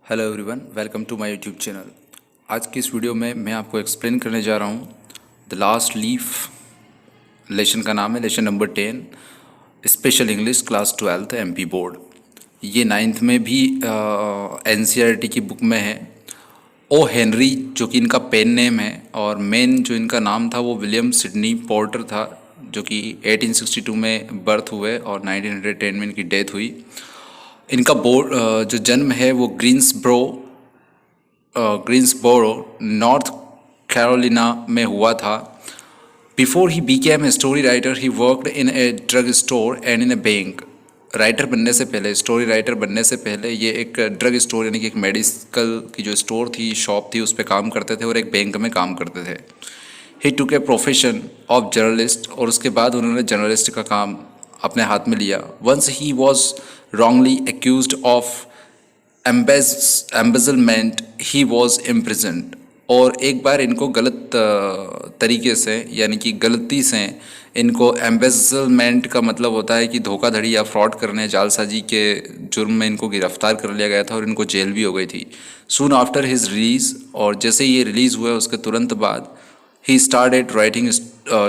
Hello everyone, welcome to my YouTube channel. आज की इस वीडियो में मैं आपको एक्सप्लेन करने जा रहा हूँ द लास्ट लीफ। लेसन का नाम है lesson number 10, special English class 12 MP board. ये 9th में भी एनसीईआरटी की बुक में है। ओ हेनरी जो कि इनका पेन नेम है, और मेन जो इनका नाम था वो विलियम सिडनी पोर्टर था, जो कि 1862 में बर्थ हुए और 1910 में इनकी डेथ हुई। इनका जो जन्म है वो ग्रीन्सबोरो नॉर्थ कैरोलिना में हुआ था। Before he Beckham a story writer he worked in a drug store and in A bank. Writer बनने से पहले, स्टोरी राइटर बनने से पहले ये एक ड्रग स्टोर यानी कि एक मेडिकल की जो स्टोर थी, शॉप थी, उस पर काम करते थे और एक बैंक में काम करते थे। ही टुक ए प्रोफेशन ऑफ जर्नलिस्ट, और उसके बाद उन्होंने जर्नलिस्ट का काम अपने हाथ में लिया। Once he was wrongly accused of embezzlement, he was imprisoned। और एक बार इनको गलत तरीके से यानी कि गलती से इनको एम्बेजलमेंट का मतलब होता है कि धोखाधड़ी या फ्रॉड करने, जालसाजी के जुर्म में इनको गिरफ्तार कर लिया गया था और इनको जेल भी हो गई थी। सून आफ्टर हिज रिलीज, और जैसे ये रिलीज़ हुआ उसके तुरंत बाद he started writing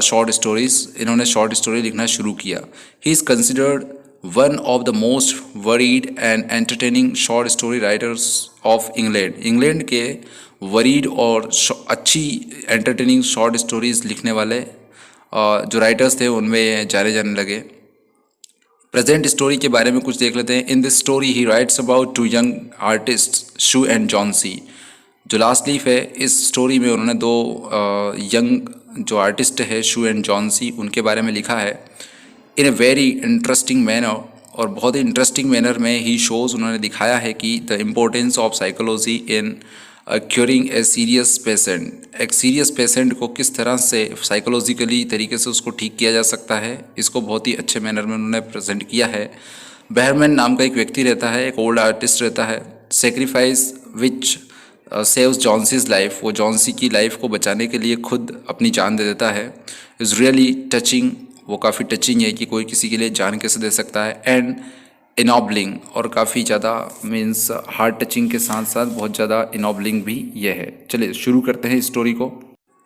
short stories. इन्होंने शॉर्ट स्टोरी लिखना शुरू किया। He is considered one of the most worried and entertaining short story writers of England. England के वरीड और अच्छी एंटरटेनिंग शॉर्ट स्टोरीज लिखने वाले जो राइटर्स थे उनमें जाने जाने लगे। प्रेजेंट स्टोरी के बारे में कुछ देख लेते हैं। In this story he writes about two young artist Sue and Johnsy. जो लास्ट लीफ है, इस स्टोरी में उन्होंने दो यंग जो आर्टिस्ट है शू एंड जॉनसी, उनके बारे में लिखा है इन ए वेरी इंटरेस्टिंग मैनर। और बहुत ही इंटरेस्टिंग मैनर में ही शोज़ उन्होंने दिखाया है कि the importance of psychology in curing a serious patient. एक सीरियस पेशेंट को किस तरह से साइकोलॉजिकली तरीके से उसको ठीक किया जा सकता है, इसको बहुत ही अच्छे मैनर में उन्होंने प्रेजेंट किया है। बहरमैन नाम का एक व्यक्ति रहता है, एक ओल्ड आर्टिस्ट रहता है। सेक्रीफाइस विच सेव्स जॉन्सीज लाइफ, वो जॉन्सी की लाइफ को बचाने के लिए खुद अपनी जान दे देता है। इज़ रियली टचिंग, वो काफ़ी टचिंग है कि कोई किसी के लिए जान कैसे दे सकता है। एंड इनॉबलिंग, और काफ़ी ज़्यादा मीन्स हार्ट टचिंग के साथ साथ बहुत ज़्यादा इनॉबलिंग भी ये है। चलिए शुरू करते हैं स्टोरी को।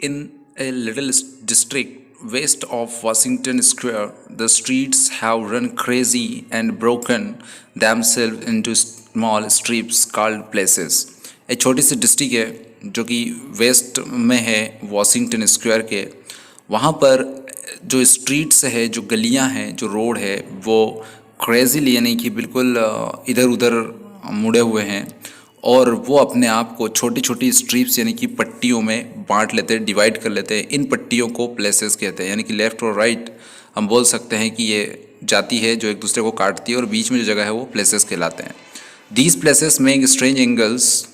In a little district west of Washington Square the streets have run crazy and broken themselves into small streets called places. एक छोटी सी डिस्ट्रिक्ट है जो कि वेस्ट में है वाशिंगटन स्क्वायर के। वहाँ पर जो स्ट्रीट्स है, जो गलियाँ हैं, जो रोड है, वो क्रेजीली यानी कि बिल्कुल इधर उधर मुड़े हुए हैं, और वो अपने आप को छोटी छोटी स्ट्रीप्स यानी कि पट्टियों में बांट लेते हैं, डिवाइड कर लेते हैं। इन पट्टियों को प्लेसेस कहते हैं, यानी कि लेफ़्ट और राइट हम बोल सकते हैं कि ये जाती है जो एक दूसरे को काटती है, और बीच में जो जगह है वो प्लेसेस कहलाते हैं। These places make strange angles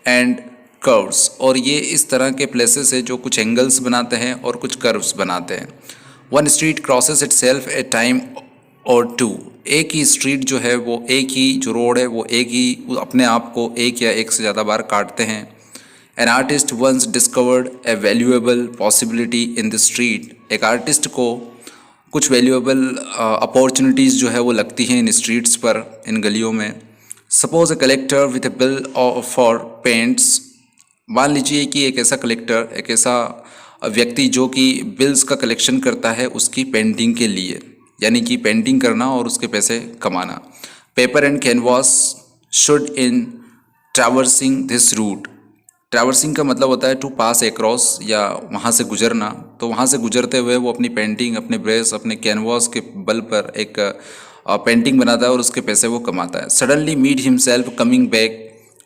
and curves, और ये इस तरह के प्लेसेस है जो कुछ एंगल्स बनाते हैं और कुछ कर्व्स बनाते हैं। One street crosses it self A time और टू, एक ही स्ट्रीट जो है वो, एक ही जो रोड है वो एक ही अपने आप को एक या एक से ज़्यादा बार काटते हैं। An artist once discovered a valuable possibility in the street. एक आर्टिस्ट को कुछ वैल्यूएबल अपॉर्चुनिटीज़ जो है वो लगती हैं इन स्ट्रीट्स पर, इन गलियों में। Suppose A collector with A bill for paints. मान लीजिए कि एक ऐसा कलेक्टर, एक ऐसा व्यक्ति जो कि बिल्स का कलेक्शन करता है उसकी पेंटिंग के लिए, यानी कि पेंटिंग करना और उसके पैसे कमाना। Paper and canvas should in traversing this route. Traversing का मतलब होता है टू पास अक्रॉस, या वहाँ से गुजरना। तो वहाँ से गुजरते हुए वो अपनी पेंटिंग, अपने ब्रश, अपने कैनवास के बल पर एक पेंटिंग बनाता है और उसके पैसे वो कमाता है। Suddenly meet himself coming back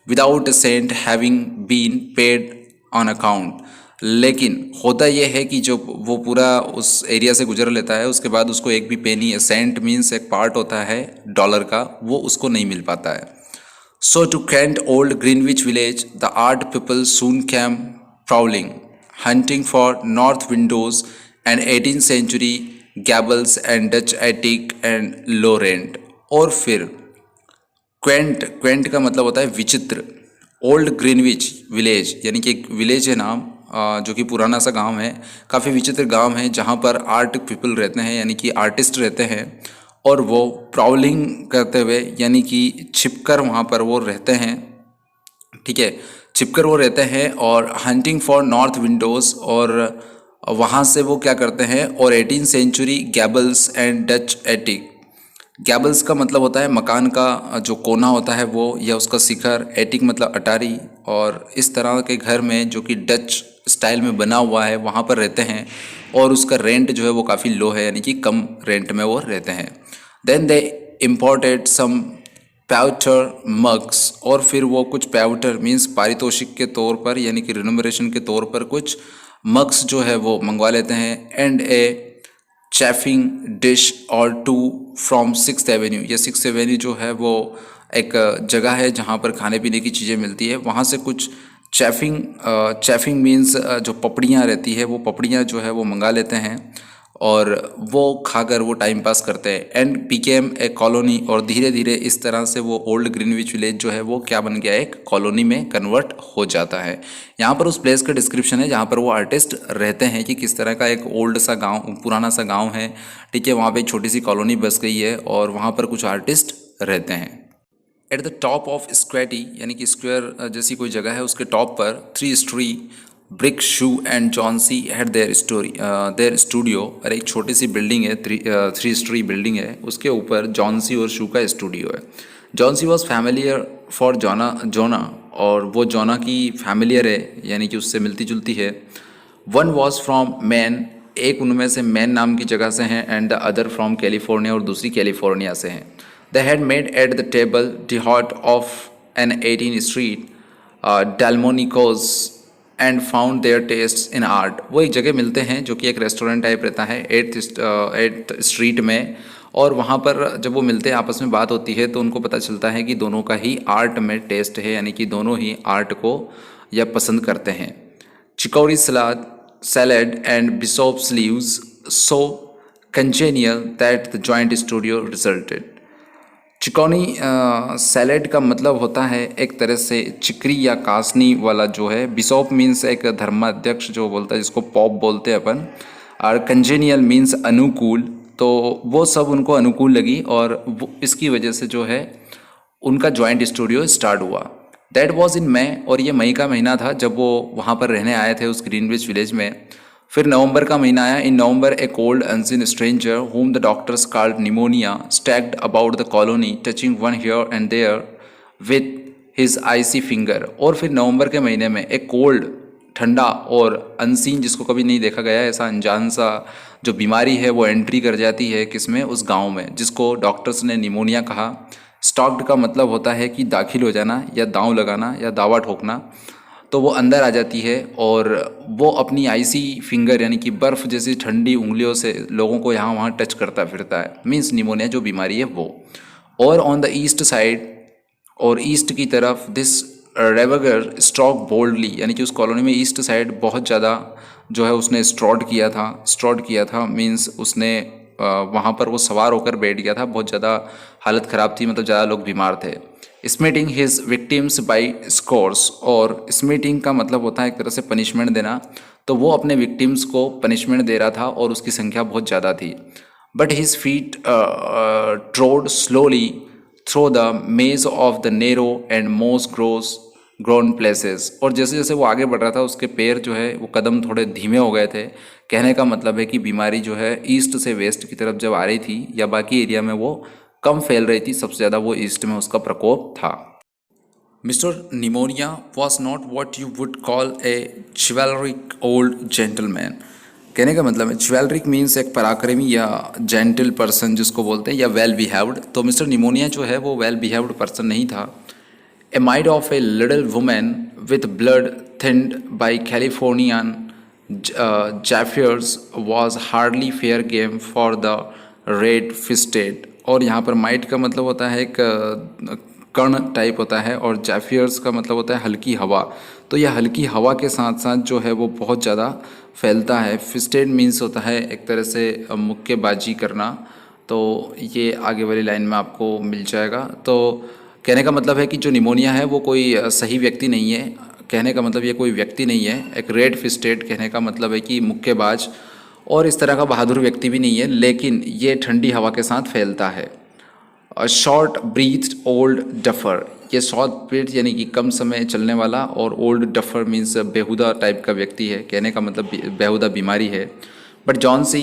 without a cent having been paid on account. लेकिन होता यह है कि जो वो पूरा उस एरिया से गुजर लेता है, उसके बाद उसको एक भी पेनी, सेंट मीन्स एक पार्ट होता है डॉलर का, वो उसको नहीं मिल पाता है। So to quaint old Greenwich village the art people soon came prowling hunting for north windows and 18th century gables and Dutch attic and low rent. और फिर क्वेंट, क्वेंट का मतलब होता है विचित्र। ओल्ड ग्रीनविच विलेज यानी कि एक विलेज है नाम, जो कि पुराना सा गांव है, काफ़ी विचित्र गांव है जहां पर आर्ट पीपल रहते हैं, यानी कि आर्टिस्ट रहते हैं, और वो प्राउलिंग करते हुए यानी कि छिपकर वहां पर वो रहते हैं। ठीक है, छिपकर वो रहते हैं और हंटिंग फॉर नॉर्थ विंडोज़, और वहाँ से वो क्या करते हैं, और 18th century gables and Dutch attic. Gables का मतलब होता है मकान का जो कोना होता है वो, या उसका शिखर, एटिक मतलब अटारी, और इस तरह के घर में जो कि डच स्टाइल में बना हुआ है वहाँ पर रहते हैं, और उसका रेंट जो है वो काफ़ी लो है, यानी कि कम रेंट में वो रहते हैं। Then they imported some pewter mugs, और फिर वो कुछ पैउटर मीन्स पारितोषिक के तौर पर, यानी कि रिनोमरेशन के तौर पर कुछ मग्स जो है वो मंगवा लेते हैं, एंड ए चैफिंग डिश और टू फ्रॉम 6th एवेन्यू। ये 6th एवेन्यू जो है वो एक जगह है जहाँ पर खाने पीने की चीज़ें मिलती है, वहाँ से कुछ चैफिंग मीन्स जो पपड़ियाँ रहती है वो पपड़ियाँ जो है वो मंगा लेते हैं, और वो खाकर वो टाइम पास करते हैं। एंड बिकेम ए कॉलोनी, और धीरे धीरे इस तरह से वो ओल्ड ग्रीनविच विलेज जो है वो क्या बन गया, एक कॉलोनी में कन्वर्ट हो जाता है। यहाँ पर उस प्लेस का डिस्क्रिप्शन है जहाँ पर वो आर्टिस्ट रहते हैं कि किस तरह का एक ओल्ड सा गांव, पुराना सा गांव है, ठीक है, वहाँ पे एक छोटी सी कॉलोनी बस गई है और वहाँ पर कुछ आर्टिस्ट रहते हैं। एट द टॉप ऑफ स्क्वेटी, यानी कि स्क्वायर जैसी कोई जगह है, उसके टॉप पर 3 story brick Sue and Johnsy had their studio. और एक छोटी सी बिल्डिंग है, 3 स्ट्री बिल्डिंग है, उसके ऊपर जॉन्सी और शू का स्टूडियो है। जॉन्सी वॉज फैमिलियर फॉर जोना, और वो जोना की फैमिलियर है, यानी कि उससे मिलती जुलती है। वन वॉज फ्रॉम मैन, एक उनमें से मैन नाम की जगह से हैं, and the other from California, और दूसरी कैलिफोर्निया से हैं। They had met at the table d'hote of an 18 street Delmonicos and found their taste in art. वो एक जगह मिलते हैं जो कि एक रेस्टोरेंट टाइप रहता है 8th स्ट्रीट में, और वहाँ पर जब वो मिलते हैं आपस में बात होती है तो उनको पता चलता है कि दोनों का ही आर्ट में टेस्ट है, यानी कि दोनों ही आर्ट को या पसंद करते हैं। Chicory salad and bishops leaves so congenial that the joint studio resulted. Chicory salad का मतलब होता है एक तरह से चिकरी या कासनी वाला जो है। बिशॉप मीन्स एक धर्माध्यक्ष जो बोलता है, जिसको पॉप बोलते हैं अपन, और कंजेनियल मीन्स अनुकूल, तो वो सब उनको अनुकूल लगी, और वो इसकी वजह से जो है उनका जॉइंट स्टूडियो स्टार्ट हुआ। दैट वॉज इन मई, और ये मई का महीना था जब वो वहाँ पर रहने आए थे उस ग्रीनविच विलेज में। फिर नवंबर का महीना आया। In November a cold unseen stranger whom the doctors called pneumonia stagged about the colony touching one here and there with his icy finger। और फिर नवंबर के महीने में एक कोल्ड, ठंडा और अनसीन, जिसको कभी नहीं देखा गया, ऐसा अनजान सा जो बीमारी है वो एंट्री कर जाती है किसमें, उस गांव में, जिसको डॉक्टर्स ने निमोनिया कहा। स्टॉक्ड का मतलब होता है कि दाखिल हो जाना या दांव लगाना या दावा ठोकना, तो वो अंदर आ जाती है और वो अपनी आइसी फिंगर यानी कि बर्फ़ जैसी ठंडी उंगलियों से लोगों को यहाँ वहाँ टच करता फिरता है, मीन्स निमोनिया जो बीमारी है वो। और ऑन द ईस्ट साइड, और ईस्ट की तरफ, दिस रेवगर स्ट्रॉक बोल्डली, यानी कि उस कॉलोनी में ईस्ट साइड बहुत ज़्यादा जो है उसने स्ट्रॉट किया था मीन्स उसने वहाँ पर वो सवार होकर बैठ गया था। बहुत ज़्यादा हालत ख़राब थी, मतलब ज़्यादा लोग बीमार थे। स्मीटिंग हिज विक्टिम्स बाई स्कोर्स, और स्मीटिंग का मतलब होता है एक तरह से पनिशमेंट देना, तो वो अपने विक्टिम्स को पनिशमेंट दे रहा था और उसकी संख्या बहुत ज़्यादा थी। But his feet trod slowly through the maze of the narrow and most grown places, और जैसे जैसे वो आगे बढ़ रहा था उसके पैर जो है वो कदम थोड़े धीमे हो गए थे। कहने का मतलब है कि बीमारी जो है ईस्ट से वेस्ट की तरफ जब आ रही थी या बाकी एरिया में वो कम फैल रही थी, सबसे ज़्यादा वो ईस्ट में उसका प्रकोप था। Mister Pneumonia was not what you would call a chivalric old gentleman. कहने का मतलब है चिवलरिक मीन्स एक पराक्रमी या जेंटल पर्सन जिसको बोलते हैं, या वेल बिहेव्ड। तो मिस्टर निमोनिया जो है वो वेल बिहेव्ड पर्सन नहीं था। A mite of a little woman with blood thinned by Californian zephyrs was hardly fair game for the red fisted. और यहाँ पर माइट का मतलब होता है एक कर्ण टाइप होता है, और जैफियर्स का मतलब होता है हल्की हवा। तो यह हल्की हवा के साथ साथ जो है वो बहुत ज़्यादा फैलता है। फिस्टेड मीन्स होता है एक तरह से मुक्केबाजी करना, तो ये आगे वाली लाइन में आपको मिल जाएगा। तो कहने का मतलब है कि जो निमोनिया है वो कोई सही व्यक्ति नहीं है। कहने का मतलब ये कोई व्यक्ति नहीं है। एक रेड फिस्टेड कहने का मतलब है कि मुक्केबाज और इस तरह का बहादुर व्यक्ति भी नहीं है, लेकिन ये ठंडी हवा के साथ फैलता है। शॉर्ट ब्रीथ्ड ओल्ड डफर, ये शॉर्ट पीरियड यानी कि कम समय चलने वाला, और ओल्ड डफर मीन्स बेहुदा टाइप का व्यक्ति है, कहने का मतलब बेहुदा बीमारी है। बट जॉन सी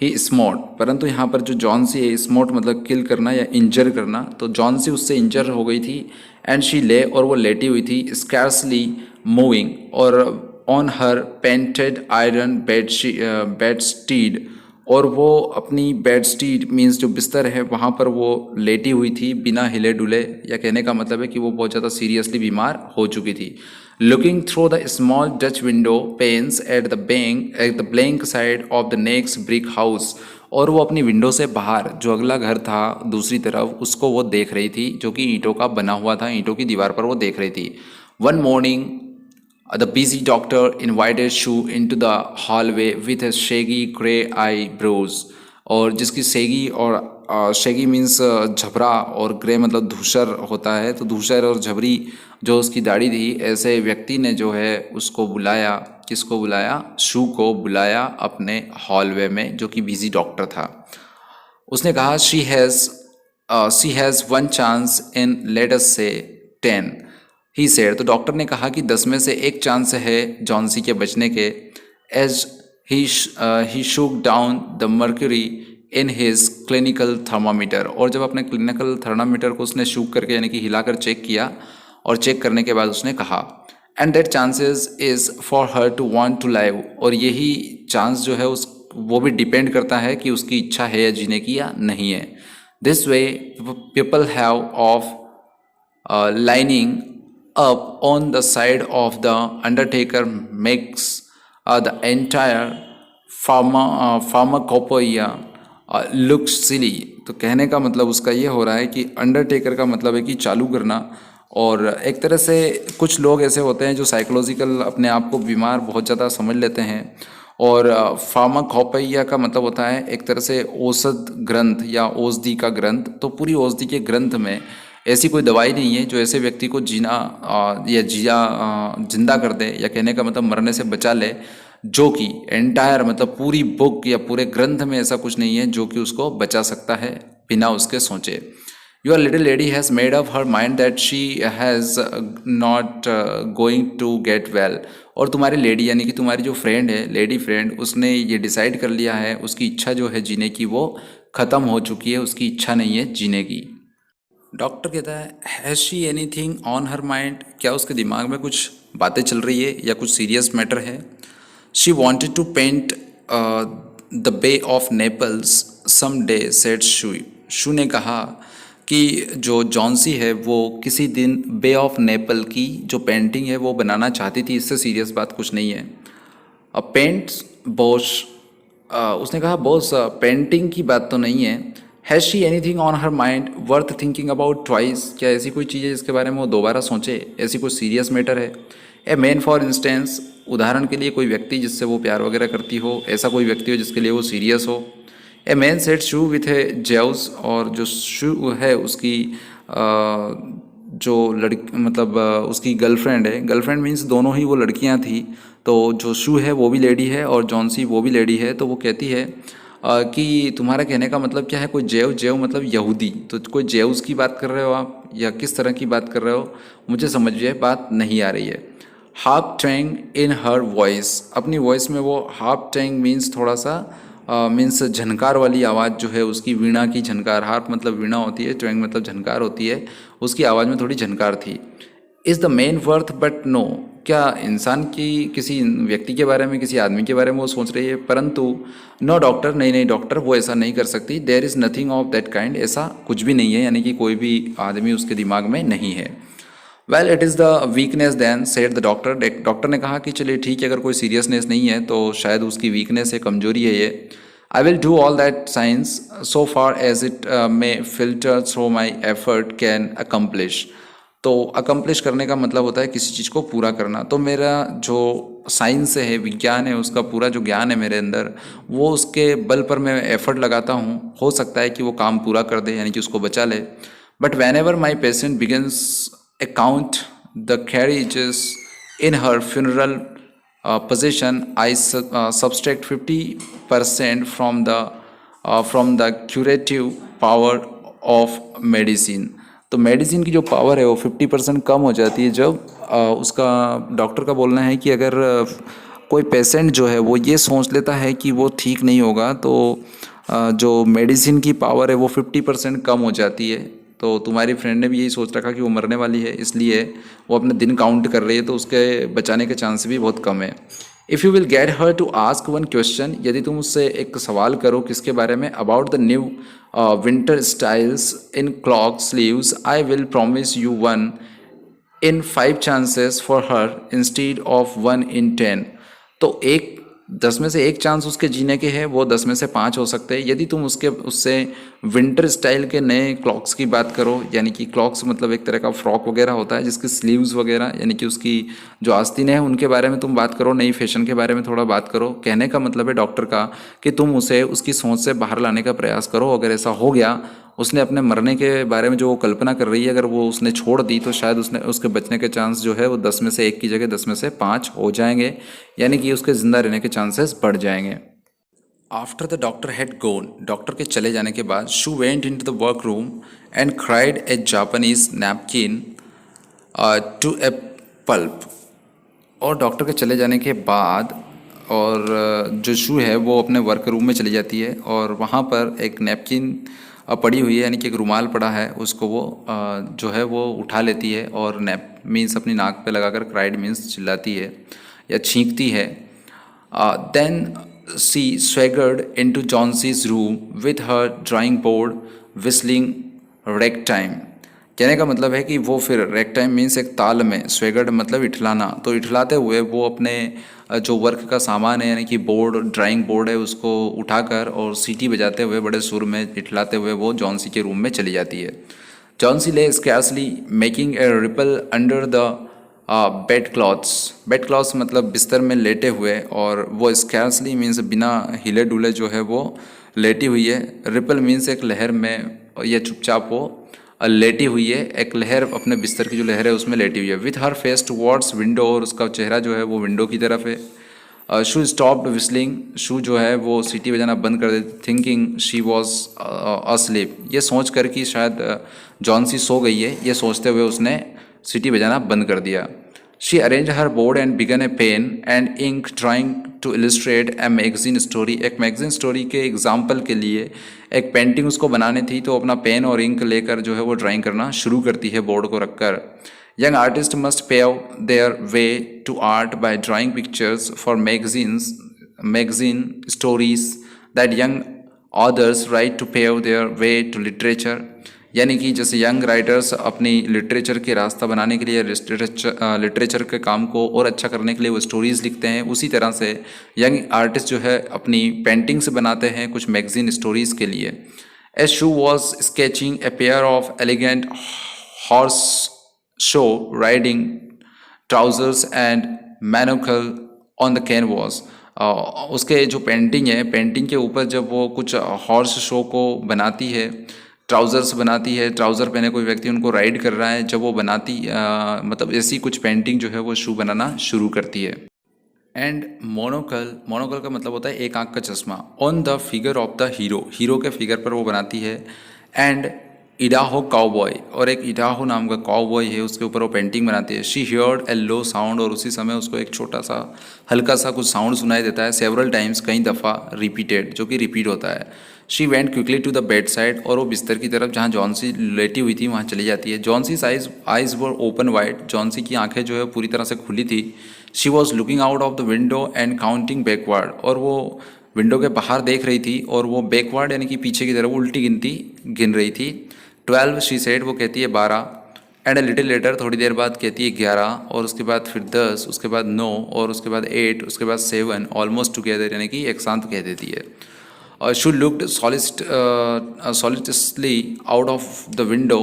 ही स्मॉट, परंतु यहाँ पर जो जॉन सी है, स्मॉट मतलब किल करना या इंजर करना, तो जॉन सी उससे इंजर हो गई थी। एंड शी ले, और वो लेटी हुई थी, स्कैर्सली मूविंग, और on her painted iron bed stead, और वो अपनी बेड स्टीड मीन्स जो बिस्तर है वहाँ पर वो लेटी हुई थी बिना हिले डुले, या कहने का मतलब है कि वो बहुत ज़्यादा सीरियसली बीमार हो चुकी थी। Looking through the small Dutch window panes at the blank side of the next brick house, और वो अपनी विंडो से बाहर जो अगला घर था दूसरी तरफ, उसको वो देख रही थी, जो कि ईंटों का बना हुआ था, ईंटों की दीवार पर वो देख रही थी। One morning the busy doctor invited Shu into the hallway with his shaggy grey eyebrows, और जिसकी शेगी और शेगी मीन्स झबरा, और ग्रे मतलब धूसर होता है, तो धूसर और झबरी जो उसकी दाढ़ी थी, ऐसे व्यक्ति ने जो है उसको बुलाया। किसको बुलाया? शू को बुलाया अपने हॉलवे में, जो कि बिजी डॉक्टर था। उसने कहा she has one chance in let us से 10 ही सेड, तो डॉक्टर ने कहा कि 10 में से एक चांस है जॉनसी के बचने के। As he shook down the mercury in his clinical thermometer, और जब अपने क्लिनिकल थर्मामीटर को उसने शूक करके यानी कि हिलाकर चेक किया, और चेक करने के बाद उसने कहा and that chances is for her to want to live, और यही चांस जो है उस वो भी डिपेंड करता है कि उसकी इच्छा है या जीने की या नहीं है। This way people have of lining up on the side of the undertaker makes the entire pharmacopoeia look silly। तो कहने का मतलब उसका ये हो रहा है कि अंडरटेकर का मतलब है कि चालू करना, और एक तरह से कुछ लोग ऐसे होते हैं जो साइकोलॉजिकल अपने आप को बीमार बहुत ज़्यादा समझ लेते हैं, और फार्माकोपोइया का मतलब होता है एक तरह से औषध ग्रंथ या औषधि का ग्रंथ। तो पूरी औषधि के ग्रंथ में ऐसी कोई दवाई नहीं है जो ऐसे व्यक्ति को जिंदा कर दे, या कहने का मतलब मरने से बचा ले, जो कि एंटायर मतलब पूरी बुक या पूरे ग्रंथ में ऐसा कुछ नहीं है जो कि उसको बचा सकता है बिना उसके सोचे। Your little lady has made up her mind that she has not going to get well, और तुम्हारी लेडी यानी कि तुम्हारी जो फ्रेंड है, लेडी फ्रेंड, उसने ये डिसाइड कर लिया है, उसकी इच्छा जो है जीने की वो ख़त्म हो चुकी है, उसकी इच्छा नहीं है जीने की। डॉक्टर कहता है has she anything on her mind, क्या उसके दिमाग में कुछ बातें चल रही है या कुछ सीरियस मैटर है। She wanted to paint the bay of Naples some day said Sue. Sue ने कहा कि जो जॉन्सी है वो किसी दिन बे ऑफ नेपल की जो पेंटिंग है वो बनाना चाहती थी, इससे सीरियस बात कुछ नहीं है। पेंट्स बॉस, उसने कहा बॉस पेंटिंग की बात तो नहीं है। Has she anything on her mind worth thinking about twice, क्या ऐसी कोई चीज़ है जिसके बारे में वो दोबारा सोचे, ऐसी कोई सीरियस मैटर है। ए मैन फॉर इंस्टेंस, उदाहरण के लिए कोई व्यक्ति जिससे वो प्यार वगैरह करती हो, ऐसा कोई व्यक्ति हो जिसके लिए वो सीरियस हो। A man said Sue with a Jew's, और जो शू है उसकी जो लड़की मतलब उसकी गर्लफ्रेंड है, गर्लफ्रेंड मीन्स दोनों ही वो लड़कियां थी, तो जो शू है वो भी लेडी है और जॉन्सी वो भी लेडी है। तो वो कहती है कि तुम्हारा कहने का मतलब क्या है, कोई जेव मतलब यहूदी, तो कोई जेउस की बात कर रहे हो आप या किस तरह की बात कर रहे हो, मुझे समझ में बात नहीं आ रही है। हाफ टैंग इन हर वॉइस, अपनी वॉइस में वो हाफ टैंग मीन्स थोड़ा सा मीन्स झनकार वाली आवाज़ जो है उसकी, वीणा की झनकार, हार्प मतलब वीणा होती है, ट्वैंग मतलब झनकार होती है, उसकी आवाज़ में थोड़ी झनकार थी। Is the men worth but no, क्या इंसान की किसी व्यक्ति के बारे में, किसी आदमी के बारे में वो सोच रही है, परंतु नो डॉक्टर, नहीं डॉक्टर वो ऐसा नहीं कर सकती। There is nothing of that kind, ऐसा कुछ भी नहीं है, यानी कि कोई भी आदमी उसके दिमाग में नहीं है। Well it is the weakness then said the doctor, doctor ने कहा कि चलिए ठीक है, अगर कोई सीरियसनेस नहीं है तो शायद उसकी वीकनेस है, कमजोरी है ये। I will do all that science so far as it may filter through my effort can accomplish. तो अकम्प्लिश करने का मतलब होता है किसी चीज़ को पूरा करना। तो मेरा जो साइंस है, विज्ञान है, उसका पूरा जो ज्ञान है मेरे अंदर, वो उसके बल पर मैं एफर्ट लगाता हूँ, हो सकता है कि वो काम पूरा कर दे, यानी कि उसको बचा ले। But when ever my patient begins account the carriages in her funeral possession, I subtract 50% from the curative power of medicine। तो मेडिसिन की जो पावर है वो 50% कम हो जाती है जब उसका डॉक्टर का बोलना है कि अगर कोई पेशेंट जो है वो ये सोच लेता है कि वो ठीक नहीं होगा तो जो मेडिसिन की पावर है वो 50% कम हो जाती है। तो तुम्हारी फ्रेंड ने भी यही सोच रखा कि वो मरने वाली है, इसलिए वो अपने दिन काउंट कर रही है, तो उसके बचाने के चांस भी बहुत कम है। If you will get her to ask one question, यदि तुम उससे एक सवाल करो किसके बारे में, about the new winter styles in cloak sleeves, I will promise you one in 5 chances for her instead of 1 in 10। तो एक 10 में से एक चांस उसके जीने के हैं, वो 10 में से 5 हो सकते हैं यदि तुम उससे विंटर स्टाइल के नए क्लॉक्स की बात करो। यानी कि क्लॉक्स मतलब एक तरह का फ्रॉक वगैरह होता है जिसकी स्लीव्स वगैरह यानी कि उसकी जो आस्तीनें हैं उनके बारे में तुम बात करो, नई फैशन के बारे में थोड़ा बात करो। कहने का मतलब है डॉक्टर का कि तुम उसे उसकी सोच से बाहर लाने का प्रयास करो। अगर ऐसा हो गया, उसने अपने मरने के बारे में जो वो कल्पना कर रही है अगर वो उसने छोड़ दी, तो शायद उसके बचने के चांस जो है वो 10 में से 1 की जगह 10 में से 5 हो जाएंगे, यानी कि उसके ज़िंदा रहने के चांसेस बढ़ जाएंगे। After the doctor had gone, doctor के चले जाने के बाद, Sue went into the work room and cried a Japanese napkin to a pulp. और डॉक्टर के चले जाने के बाद और जो शू है वो अपने वर्क रूम में चली जाती है और वहाँ पर एक नैपकिन पड़ी हुई है, यानी कि एक रुमाल पड़ा है, उसको वो जो है वो उठा लेती है और नैप मीन्स अपनी नाक पे लगाकर क्राइड मीन्स चिल्लाती है या छींकती है। Then she swaggered into Johnsy's room with her drawing board whistling ragtime. कहने का मतलब है कि वो फिर रेक टाइम मीन्स एक ताल में, स्वेगर्ड मतलब इठलाना, तो इठलाते हुए वो अपने जो वर्क का सामान है यानी कि बोर्ड, ड्राइंग बोर्ड है, उसको उठाकर और सीटी बजाते हुए बड़े सुर में इठलाते हुए वो जॉन्सी के रूम में चली जाती है। जॉन्सी ले scarcely making a ripple under the bed clothes. Bed clothes मतलब बिस्तर में लेटे हुए, और वो स्कैर्सली मीन्स बिना हिले डुले जो है वो लेटी हुई है। रिपल मीन्स एक लहर में या चुपचाप वो लेटी हुई है, एक लहर अपने बिस्तर की जो लहर है उसमें लेटी हुई है। With her face towards window, और उसका चेहरा जो है वो विंडो की तरफ है। शू स्टॉप्ड विस्लिंग, शू जो है वो सीटी बजाना बंद कर देती। थिंकिंग शी वॉज अस्लीप, ये सोच कर कि शायद जॉन्सी सो गई है, ये सोचते हुए उसने सीटी बजाना बंद कर दिया। She arrange her board and began a pen and ink drawing to illustrate a magazine story. एक मैगजीन स्टोरी के एग्जाम्पल के लिए एक पेंटिंग उसको बनानी थी, तो अपना पेन और इंक लेकर जो है वो ड्राइंग करना शुरू करती है बोर्ड को रखकर। Young artist must pave their way to art by drawing pictures for magazine stories that young authors write to pave their way to literature. यानी कि जैसे यंग राइटर्स अपनी लिटरेचर के रास्ता बनाने के लिए लिटरेचर के काम को और अच्छा करने के लिए वो स्टोरीज़ लिखते हैं, उसी तरह से यंग आर्टिस्ट जो है अपनी पेंटिंग्स बनाते हैं कुछ मैगजीन स्टोरीज़ के लिए। A Sue was sketching a pair of elegant horse show riding trousers and monocle on the canvas. उसके जो पेंटिंग है, पेंटिंग के ऊपर जब वो कुछ हॉर्स शो को बनाती है, ट्राउज़र्स बनाती है, ट्राउज़र पहने कोई व्यक्ति उनको राइड कर रहा है, जब वो बनाती मतलब ऐसी कुछ पेंटिंग जो है वो शू बनाना शुरू करती है। एंड मोनोकल, मोनोकल का मतलब होता है एक आंख का चश्मा, on the figure of the hero, hero के फिगर पर वो बनाती है। एंड इडाहो काउबॉय, और एक इडाहो नाम का काउबॉय है उसके ऊपर वो पेंटिंग बनाती है। She heard A low sound, और उसी समय उसको एक छोटा सा हल्का सा कुछ साउंड सुनाई देता है। सेवरल टाइम्स, कई दफ़ा, रिपीटेड, जो कि रिपीट होता है। She went quickly to the bed side, और वो बिस्तर की तरफ जहाँ जॉन्सी लेटी हुई थी वहाँ चली जाती है। Johnsy's eyes were open wide, Johnsy की आंखें जो है पूरी तरह से खुली थी। She was looking out of the window and counting backward, और वो विंडो के बाहर देख रही थी और वो बैकवर्ड यानी कि पीछे की तरफ उल्टी गिन रही थी। 12 शी सेड, वो कहती है 12। एंड ए लिटिल लेटर, थोड़ी देर बाद कहती है 11, और उसके बाद फिर 10, उसके बाद 9, और उसके बाद 8, उसके बाद 7, ऑलमोस्ट टुगेदर यानी कि एक साथ कह देती है। और Sue looked solicitously out of the window,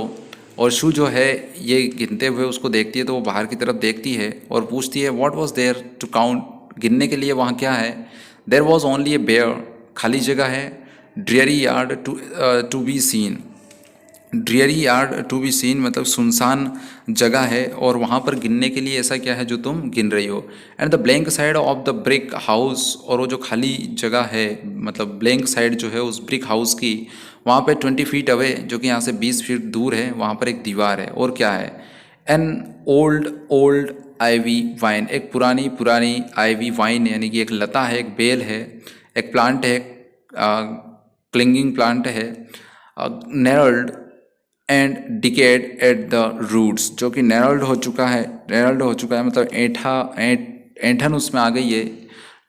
और शू जो है ये गिनते हुए उसको देखती है, तो वो बाहर की तरफ देखती है और पूछती है what was there to count, गिनने के लिए वहाँ क्या है। There was only a bare, खाली जगह है। Dreary yard to be seen, dreary yard to be seen मतलब सुनसान जगह है, और वहाँ पर गिनने के लिए ऐसा क्या है जो तुम गिन रही हो। And the blank side of the brick house, और वो जो खाली जगह है मतलब ब्लैंक साइड जो है उस ब्रिक हाउस की, वहाँ पे 20 फीट अवे, जो कि यहाँ से 20 फीट दूर है, वहाँ पर एक दीवार है। और क्या है? एन ओल्ड आईवी वाइन, एक पुरानी पुरानी आईवी वाइन यानी कि एक लता है, एक बेल है, एक प्लांट है, क्लिंगिंग प्लांट है, gnarled and decayed at the roots, जो कि नेरल्ड हो चुका है। नेरल्ड हो चुका है मतलब ऐंठन उसमें आ गई है,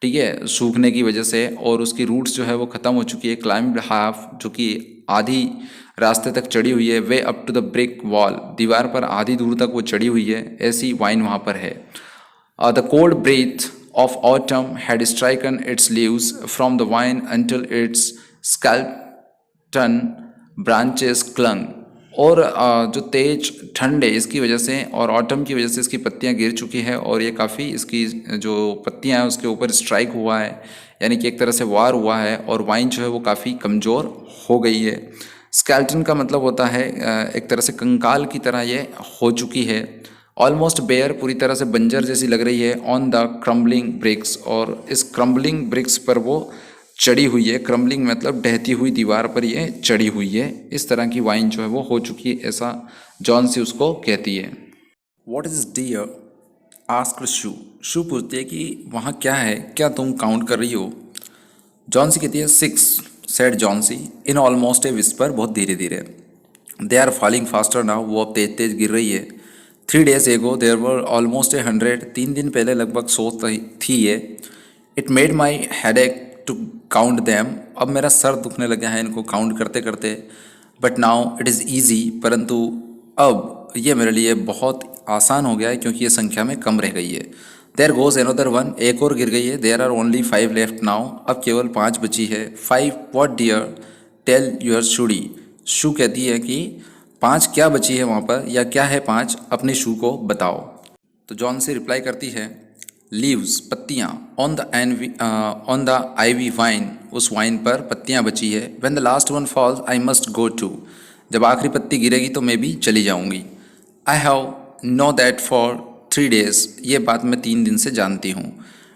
ठीक है, सूखने की वजह से, और उसकी रूट्स जो है वो ख़त्म हो चुकी है। क्लाइम्ड हाफ, जो कि आधी रास्ते तक चढ़ी हुई है। Way up to the brick wall, दीवार पर आधी दूर तक वो चढ़ी हुई है। ऐसी वाइन वहाँ पर है। The cold breath of autumn had stricken its leaves from the vine until its skeleton branches clung। और जो तेज ठंड है इसकी वजह से और ऑटम की वजह से इसकी पत्तियां गिर चुकी है, और ये काफ़ी इसकी जो पत्तियां हैं उसके ऊपर स्ट्राइक हुआ है, यानी कि एक तरह से वार हुआ है, और वाइन जो है वो काफ़ी कमज़ोर हो गई है। स्केल्टन का मतलब होता है एक तरह से कंकाल की तरह ये हो चुकी है। ऑलमोस्ट बेयर, पूरी तरह से बंजर जैसी लग रही है। ऑन द क्रम्बलिंग ब्रिक्स, और इस क्रम्बलिंग ब्रिक्स पर वो चढ़ी हुई है। क्रम्बलिंग मतलब ढहती हुई दीवार पर ये चढ़ी हुई है। इस तरह की वाइन जो है वो हो चुकी है, ऐसा जॉन सी उसको कहती है। वॉट इज डियर आस्क्ड शू, शू पूछती है कि वहाँ क्या है, क्या तुम काउंट कर रही हो? जॉन सी कहती है 6 said Johnsy in almost a whisper, बहुत धीरे धीरे। They are falling faster now, वो अब तेज तेज गिर रही है। 3 days ago there were almost 100, 3 दिन पहले लगभग 100 थी ये। It made my headache to count them, अब मेरा सर दुखने लगा है इनको काउंट करते करते। But now it is easy, परंतु अब ये मेरे लिए बहुत आसान हो गया है क्योंकि ये संख्या में कम रह गई है। देयर गोज एनोदर वन, एक और गिर गई है। There are only 5 left now, अब केवल 5 बची है। 5 what dear tell your Sudie, Sue कहती है कि 5 क्या बची है वहाँ पर, या क्या है 5, अपने शू को बताओ। तो जॉन से रिप्लाई करती है लीव्स, पत्तियाँ, ऑन द आईवी वाइन, उस वाइन पर पत्तियाँ बची है। When the last one falls I must go too, जब आखिरी पत्ती गिरेगी तो मैं भी चली जाऊँगी। I have know that for 3 days, ये बात मैं 3 दिन से जानती हूँ।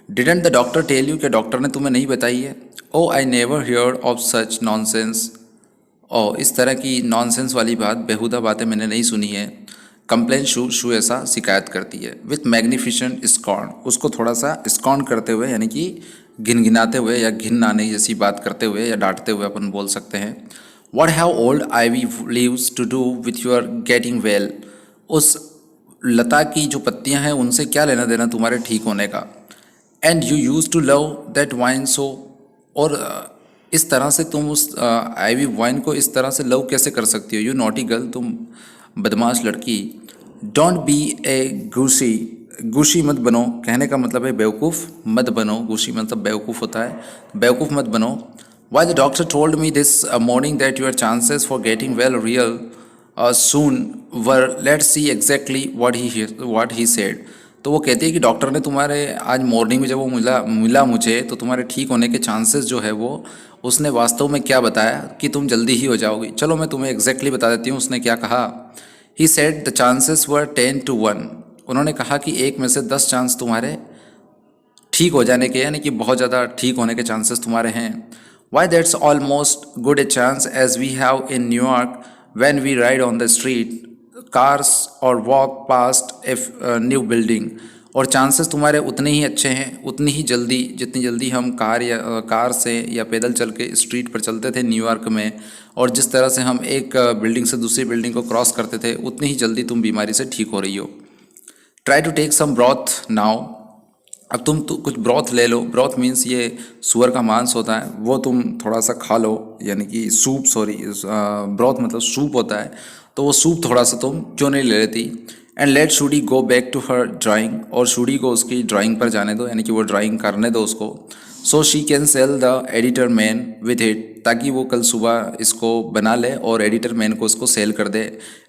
Didn't the doctor tell you, क्या डॉक्टर ने तुम्हें नहीं बताई है? Oh I never hear of such nonsense, और इस तरह की नॉनसेंस वाली बात, बेहुदा बातें मैंने नहीं सुनी है। कंप्लेन शू, शू ऐसा शिकायत करती है। विथ मैग्निफिशेंट स्कॉर्न, उसको थोड़ा सा स्कॉर्न करते हुए, यानी कि घिनघिनाते हुए या घिन आने जैसी बात करते हुए या डांटते हुए अपन बोल सकते हैं। What have old ivy leaves to do with your getting well, उस लता की जो पत्तियां हैं उनसे क्या लेना देना तुम्हारे ठीक होने का। And you use to love that vine so, और इस तरह से तुम उस आईवी वाइन को इस तरह से लव कैसे कर सकती हो? यू नॉटी गर्ल, तुम बदमाश लड़की। डोंट बी ए गुशी, गुशी मत बनो, कहने का मतलब है बेवकूफ़ मत बनो। गुशी मतलब बेवकूफ़ होता है, बेवकूफ़ मत बनो। Why the doctor told me this morning that your chances for getting well real soon were, let's see exactly what he said. तो वो कहती है कि डॉक्टर ने तुम्हारे आज मॉर्निंग में जब वो मिला मुझे, तो तुम्हारे ठीक होने के चांसेस जो है वो उसने वास्तव में क्या बताया कि तुम जल्दी ही हो जाओगी। चलो मैं तुम्हें एग्जैक्टली बता देती हूँ उसने क्या कहा। He said the chances were 10 to 1, उन्होंने कहा कि 1 में से 10 चांस तुम्हारे ठीक हो जाने के, यानी कि बहुत ज़्यादा ठीक होने के चांसेस तुम्हारे हैं। Why that's almost good a chance as we have in New York when we ride on the street cars और walk past a new building, और चांसेस तुम्हारे उतने ही अच्छे हैं, उतनी ही जल्दी, जितनी जल्दी हम कार से या पैदल चल के स्ट्रीट पर चलते थे न्यूयॉर्क में, और जिस तरह से हम एक बिल्डिंग से दूसरी बिल्डिंग को क्रॉस करते थे, उतनी ही जल्दी तुम बीमारी से ठीक हो रही हो। Try to take some broth now, अब तुम कुछ ब्रॉथ ले लो। ब्रॉथ मीन्स ये सुअर का मांस होता है, वो तुम थोड़ा सा खा लो, यानी कि सूप, सॉरी ब्रॉथ मतलब सूप होता है, तो वो सूप थोड़ा सा तुम क्यों नहीं ले लेती। And let Sudie go back to her drawing, और शूडी को उसकी ड्राइंग पर जाने दो, यानी कि वो ड्राइंग करने दो उसको। So she can sell the editor man with it, ताकि वो कल सुबह इसको बना ले और एडिटर मैन को उसको सेल कर दे।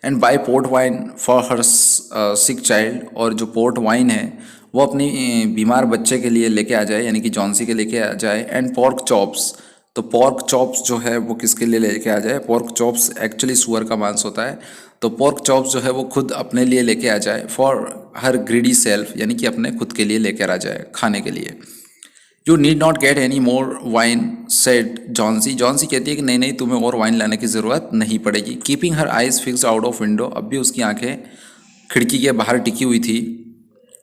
And buy port wine for her sick child, और जो पोर्ट वाइन है वो अपनी बीमार बच्चे के लिए लेके आ जाए, यानी कि जॉन्सी के लेके आ जाए। एंड पोर्क चॉप्स, तो पोर्क चॉप्स जो है वो किसके लिए लेके आ जाए? पोर्क चॉप्स एक्चुअली सुअर का मांस होता है, तो पोर्क चॉप्स जो है वो खुद अपने लिए लेके आ जाए। फॉर हर ग्रीडी सेल्फ, यानी कि अपने खुद के लिए लेकर आ जाए खाने के लिए। You need not get any more wine said Johnsy. Johnsy कहती है कि नहीं नहीं, तुम्हें और वाइन लाने की ज़रूरत नहीं पड़ेगी। Keeping her eyes fixed out of window, अब भी उसकी आंखें खिड़की के बाहर टिकी हुई थी।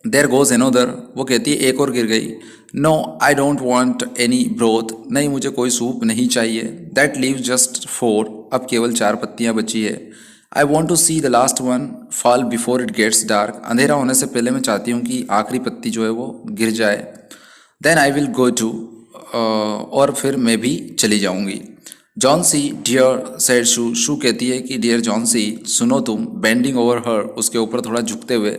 देयर गोज एनोदर, वो कहती है एक और गिर गई। No I don't want any broth, नहीं मुझे कोई सूप नहीं चाहिए। दैट लीव्स जस्ट 4, अब केवल 4 पत्तियां बची है। I want to see the last one fall before it gets dark, अंधेरा होने से पहले मैं चाहती हूँ कि आखिरी पत्ती जो है वो गिर जाए। Then I will go too, और फिर मैं भी चली जाऊंगी। Johnsy dear said Sue, Sue कहती है कि डियर जॉन सी सुनो तुम, बेंडिंग ओवर हर, उसके ऊपर थोड़ा झुकते हुए।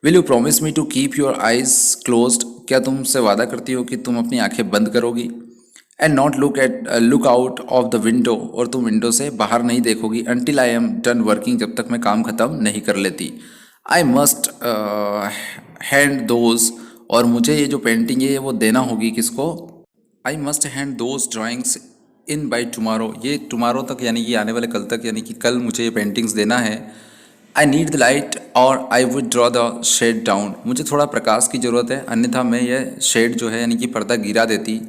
Will you promise me to keep your eyes closed, क्या तुम मुझसे वादा करती हो कि तुम अपनी आंखें बंद करोगी। And not look out of the window, और तुम विंडो से बाहर नहीं देखोगी। Until I am done working, जब तक मैं काम ख़त्म नहीं कर लेती। आई मस्ट हैंड दोज, और मुझे ये जो पेंटिंग है वो देना होगी किसको। I must hand those drawings in by tomorrow, ये टुमारो तक यानी कि आने वाले कल तक, यानी कि कल मुझे ये पेंटिंग्स देना है। आई नीड द लाइट और I would draw the shade down, मुझे थोड़ा प्रकाश की ज़रूरत है, अन्यथा मैं ये शेड जो है यानी कि पर्दा गिरा देती।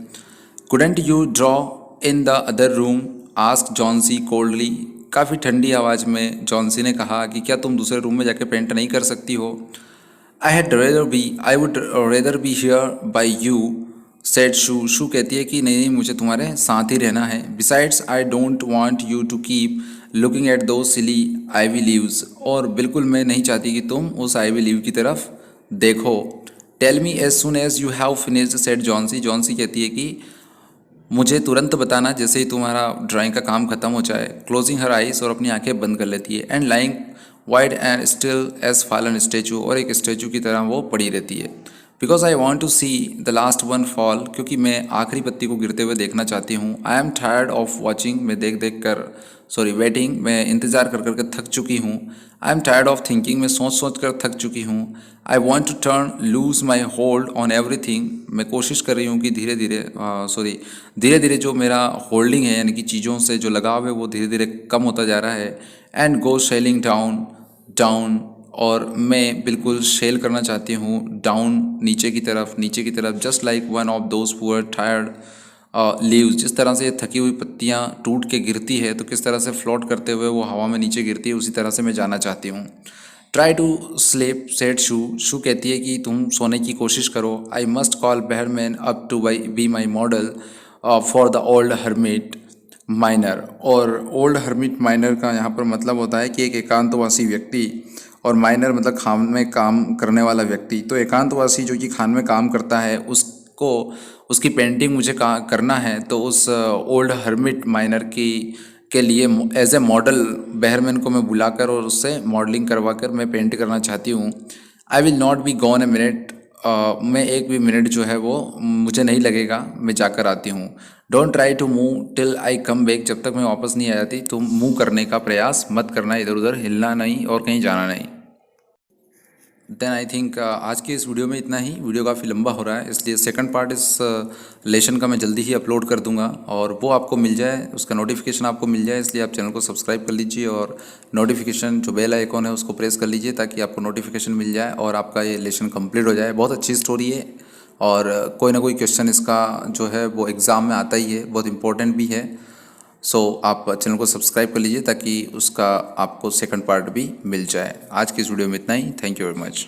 Couldn't you draw in the other room, ask Johnsy coldly, काफ़ी ठंडी आवाज़ में जॉन्सी ने कहा कि क्या तुम दूसरे रूम में जाके पेंट नहीं कर सकती हो। I would rather be here by you said Sue, Sue कहती है कि नहीं मुझे तुम्हारे साथ ही रहना है। Besides I don't want you to keep looking at those silly ivy leaves, और बिल्कुल मैं नहीं चाहती कि तुम उस आईवी लीव की तरफ देखो। Tell me as soon as you have finished said Johnsy, Johnsy कहती है कि मुझे तुरंत बताना जैसे ही तुम्हारा ड्राइंग का काम खत्म हो जाए। क्लोजिंग हर आइज, और अपनी आंखें बंद कर लेती है। And lying wide and still as fallen statue, और एक स्टेचू की तरह वो पड़ी रहती है। Because I want to see the last one fall, क्योंकि मैं आखिरी पत्ती को गिरते हुए देखना चाहती हूँ। I am tired of watching, मैं देख कर वेटिंग, मैं इंतज़ार कर कर थक चुकी हूँ। I am tired of thinking, मैं सोच कर थक चुकी हूँ। I want to turn loose my hold on everything, मैं कोशिश कर रही हूँ कि धीरे धीरे जो मेरा होल्डिंग है यानी कि चीज़ों से जो लगाव है वो धीरे धीरे कम होता जा रहा है। And go selling down down, और मैं बिल्कुल शेल करना चाहती हूँ डाउन, नीचे की तरफ। Just like one of those poor tired leaves, जिस तरह से थकी हुई पत्तियाँ टूट के गिरती है तो किस तरह से फ्लोट करते हुए वो हवा में नीचे गिरती है, उसी तरह से मैं जाना चाहती हूँ। Try to sleep said Sue, Sue कहती है कि तुम सोने की कोशिश करो। I must call Behrman up to be my model for the old hermit miner, और ओल्ड हर्मिट माइनर का यहाँ पर मतलब होता है कि एक एकांतवासी व्यक्ति, और माइनर मतलब खान में काम करने वाला व्यक्ति। तो एकांतवासी जो कि खान में काम करता है उसको, उसकी पेंटिंग मुझे करना है, तो उस ओल्ड हर्मिट माइनर के लिए एज ए मॉडल बेहरमैन को मैं बुलाकर और उससे मॉडलिंग करवा कर मैं पेंट करना चाहती हूँ। I will not be gone a minute, मैं एक भी मिनट जो है वो मुझे नहीं लगेगा, मैं जाकर आती हूँ। Don't try to move till I come back, जब तक मैं वापस नहीं आ जाती तुम मूव करने का प्रयास मत करना, इधर उधर हिलना नहीं और कहीं जाना नहीं। देन आई थिंक आज की इस वीडियो में इतना ही। वीडियो काफ़ी लंबा हो रहा है, इसलिए सेकंड पार्ट इस लेसन का मैं जल्दी ही अपलोड कर दूंगा, और वो आपको मिल जाए, उसका नोटिफिकेशन आपको मिल जाए, इसलिए आप चैनल को सब्सक्राइब कर लीजिए और नोटिफिकेशन जो बेल आइकॉन है उसको प्रेस कर लीजिए ताकि आपको नोटिफिकेशन मिल जाए और आपका ये लेसन कंप्लीट हो जाए। बहुत अच्छी स्टोरी है, और कोई ना कोई क्वेश्चन इसका जो है वो एग्ज़ाम में आता ही है, बहुत इंपॉर्टेंट भी है। सो आप चैनल को सब्सक्राइब कर लीजिए ताकि उसका आपको सेकंड पार्ट भी मिल जाए। आज की इस वीडियो में इतना ही। Thank you very much.